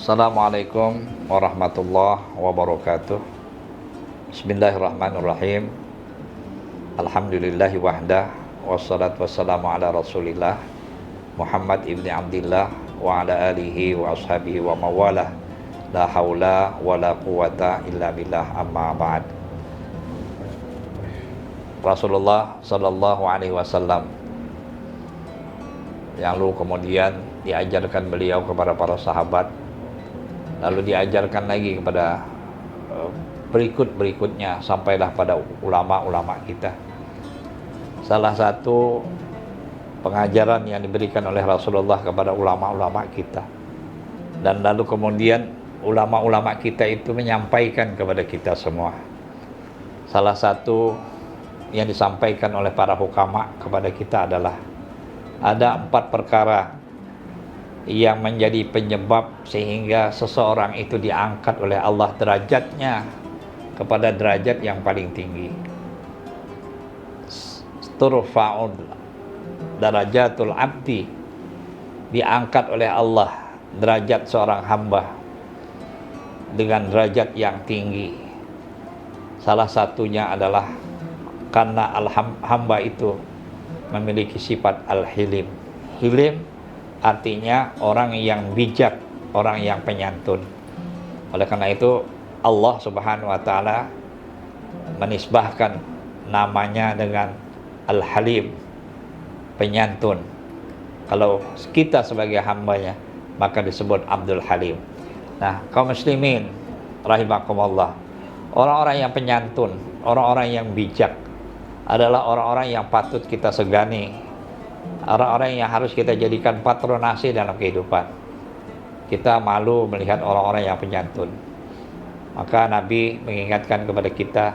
Assalamualaikum warahmatullahi wabarakatuh. Bismillahirrahmanirrahim. Alhamdulillahi wahdah, wassalatu wassalamu ala rasulillah Muhammad ibni Abdillah wa ala alihi wa ashabihi wa mawalah. La hawla wa la quwata illa billah, amma ba'd. Rasulullah sallallahu alaihi wasallam yang lalu kemudian diajarkan beliau kepada para sahabat, lalu diajarkan lagi kepada berikutnya sampailah pada ulama-ulama kita. Salah satu pengajaran yang diberikan oleh Rasulullah kepada ulama-ulama kita, dan lalu kemudian ulama-ulama kita itu menyampaikan kepada kita semua. Salah satu yang disampaikan oleh para hukama kepada kita adalah ada 4 perkara yang menjadi penyebab sehingga seseorang itu diangkat oleh Allah derajatnya kepada derajat yang paling tinggi. Turfa'ud darajatul abdi, diangkat oleh Allah derajat seorang hamba dengan derajat yang tinggi. Salah satunya adalah karena hamba itu memiliki sifat al-hilim. Hilim artinya orang yang bijak, orang yang penyantun. Oleh karena itu Allah Subhanahu wa taala menisbahkan namanya dengan Al-Halim, penyantun. Kalau kita sebagai hambanya maka disebut Abdul Halim. Nah, kaum muslimin rahimakumullah, orang-orang yang penyantun, orang-orang yang bijak adalah orang-orang yang patut kita segani, orang-orang yang harus kita jadikan patronase dalam kehidupan. Kita malu melihat orang-orang yang penyantun. Maka Nabi mengingatkan kepada kita,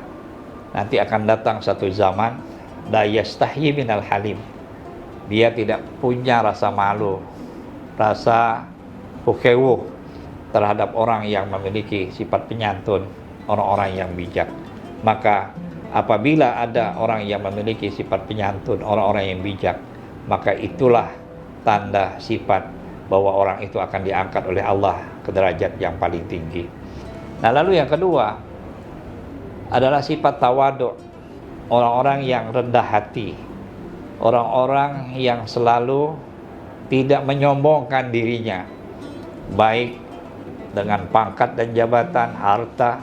nanti akan datang satu zaman la yastahyi minal halim. Dia tidak punya rasa malu, rasa hukewuh terhadap orang yang memiliki sifat penyantun, orang-orang yang bijak. Maka apabila ada orang yang memiliki sifat penyantun, orang-orang yang bijak, maka itulah tanda sifat bahwa orang itu akan diangkat oleh Allah ke derajat yang paling tinggi. Nah, lalu yang kedua adalah sifat tawadu', orang-orang yang rendah hati, orang-orang yang selalu tidak menyombongkan dirinya, baik dengan pangkat dan jabatan, harta,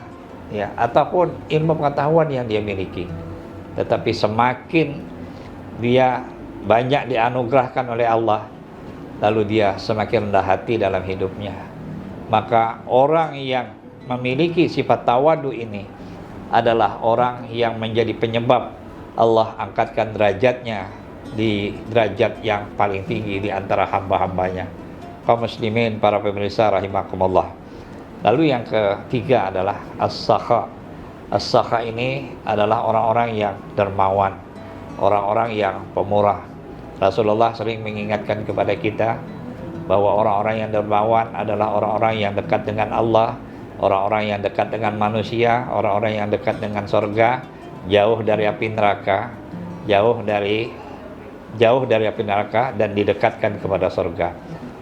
ya, ataupun ilmu pengetahuan yang dia miliki. Tetapi semakin dia banyak dianugerahkan oleh Allah, lalu dia semakin rendah hati dalam hidupnya. Maka orang yang memiliki sifat tawadu ini adalah orang yang menjadi penyebab Allah angkatkan derajatnya di derajat yang paling tinggi di antara hamba-hambanya. Kaum muslimin, para pemirsa rahimakumullah. Lalu yang ketiga adalah as-sakha. As-sakha ini adalah orang-orang yang dermawan, orang-orang yang pemurah. Rasulullah sering mengingatkan kepada kita bahwa orang-orang yang dermawan adalah orang-orang yang dekat dengan Allah, orang-orang yang dekat dengan manusia, orang-orang yang dekat dengan surga, jauh dari api neraka, jauh dari api neraka dan didekatkan kepada surga.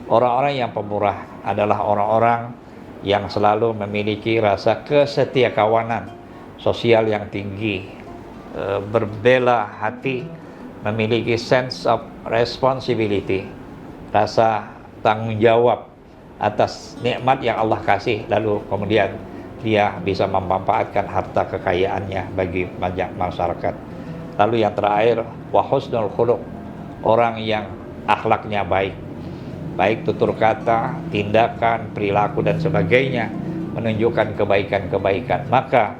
Orang-orang yang pemurah adalah orang-orang yang selalu memiliki rasa kesetiakawanan sosial yang tinggi, berbela hati, memiliki sense of responsibility, rasa tanggung jawab atas nikmat yang Allah kasih, lalu kemudian dia bisa memanfaatkan harta kekayaannya bagi banyak masyarakat. Lalu yang terakhir, wa husnul khuluq, orang yang akhlaknya baik, baik tutur kata, tindakan, perilaku dan sebagainya menunjukkan kebaikan-kebaikan. Maka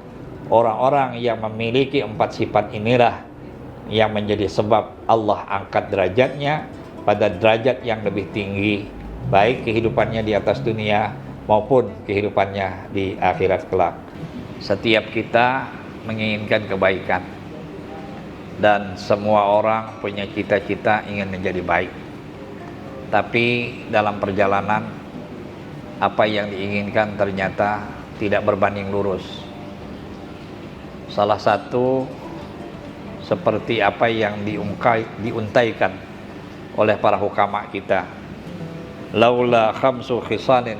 orang-orang yang memiliki 4 sifat inilah yang menjadi sebab Allah angkat derajatnya pada derajat yang lebih tinggi, baik kehidupannya di atas dunia maupun kehidupannya di akhirat kelak. Setiap kita menginginkan kebaikan, dan semua orang punya cita-cita ingin menjadi baik. Tapi dalam perjalanan, apa yang diinginkan ternyata tidak berbanding lurus. Salah satu seperti apa yang diuntaikan oleh para hukama kita, laula khamsu khisalin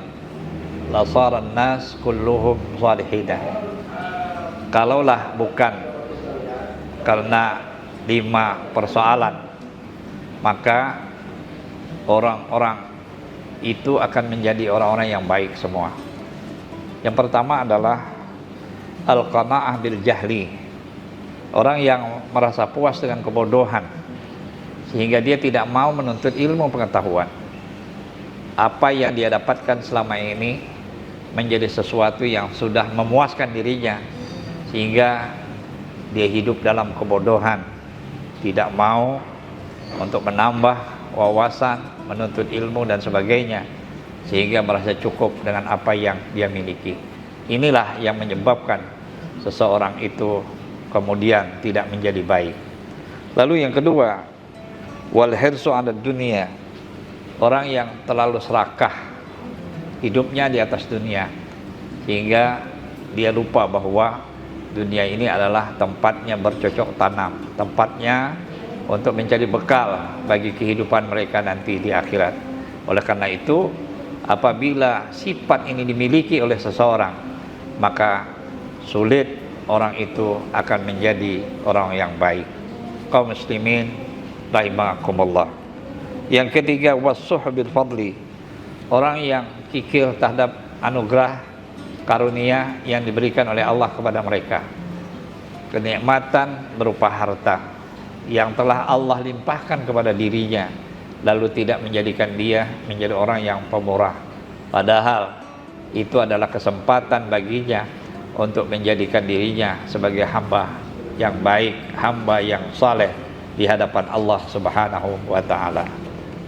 lasaran nas kulluhum salihina. Kalaulah bukan karena 5 persoalan, maka orang-orang itu akan menjadi orang-orang yang baik semua. Yang pertama adalah al-qanaah bil jahli. Orang yang merasa puas dengan kebodohan sehingga dia tidak mau menuntut ilmu pengetahuan. Apa yang dia dapatkan selama ini menjadi sesuatu yang sudah memuaskan dirinya, sehingga dia hidup dalam kebodohan, tidak mau untuk menambah wawasan, menuntut ilmu dan sebagainya, sehingga merasa cukup dengan apa yang dia miliki. Inilah yang menyebabkan seseorang itu kemudian tidak menjadi baik. Lalu yang kedua, wal hirsu 'ala dunia. Orang yang terlalu serakah hidupnya di atas dunia, sehingga dia lupa bahwa dunia ini adalah tempatnya bercocok tanam, tempatnya untuk mencari bekal bagi kehidupan mereka nanti di akhirat. Oleh karena itu, apabila sifat ini dimiliki oleh seseorang, maka sulit orang itu akan menjadi orang yang baik. Kaum muslimin rahimakumullah. Yang ketiga, wasuh bil fadli. Orang yang kikir terhadap anugerah karunia yang diberikan oleh Allah kepada mereka. Kenikmatan berupa harta yang telah Allah limpahkan kepada dirinya, lalu tidak menjadikan dia menjadi orang yang pemurah. Padahal itu adalah kesempatan baginya untuk menjadikan dirinya sebagai hamba yang baik, hamba yang saleh di hadapan Allah Subhanahu wa ta'ala.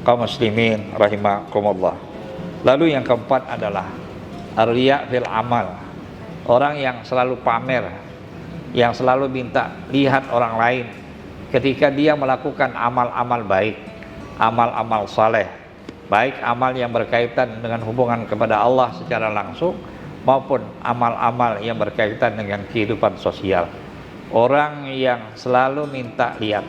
Kaum muslimin rahimakumullah. Lalu yang keempat adalah ar-riya' fil amal. Orang yang selalu pamer, yang selalu minta lihat orang lain ketika dia melakukan amal-amal baik, amal-amal saleh, baik amal yang berkaitan dengan hubungan kepada Allah secara langsung maupun amal-amal yang berkaitan dengan kehidupan sosial. Orang yang selalu minta lihat,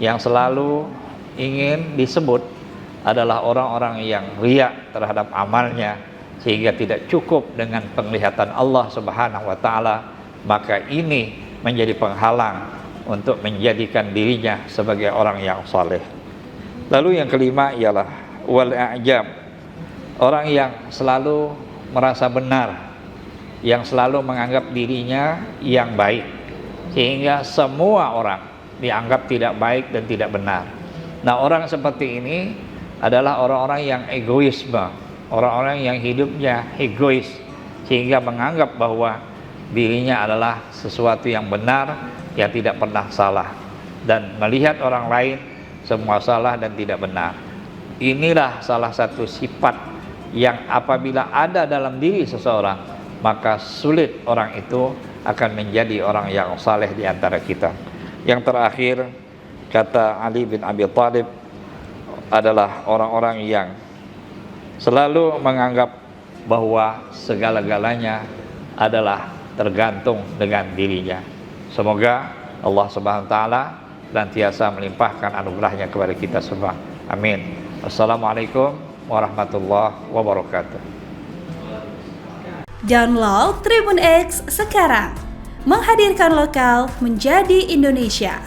yang selalu ingin disebut, adalah orang-orang yang riya terhadap amalnya, sehingga tidak cukup dengan penglihatan Allah Subhanahu wa ta'ala. Maka ini menjadi penghalang untuk menjadikan dirinya sebagai orang yang saleh. Lalu yang kelima ialah wal a'jab. Orang yang selalu merasa benar, yang selalu menganggap dirinya yang baik, sehingga semua orang dianggap tidak baik dan tidak benar. Nah, orang seperti ini adalah orang-orang yang egoisme, orang-orang yang hidupnya egois, sehingga menganggap bahwa dirinya adalah sesuatu yang benar, yang tidak pernah salah, dan melihat orang lain semua salah dan tidak benar. Inilah salah satu sifat yang apabila ada dalam diri seseorang, maka sulit orang itu akan menjadi orang yang saleh di antara kita. Yang terakhir, kata Ali bin Abi Thalib, adalah orang-orang yang selalu menganggap bahwa segala-galanya adalah tergantung dengan dirinya. Semoga Allah Subhanahu wa ta'ala senantiasa melimpahkan anugerahnya kepada kita semua. Amin. Wassalamualaikum warahmatullahi wabarakatuh. Download Tribun X sekarang, menghadirkan lokal menjadi Indonesia.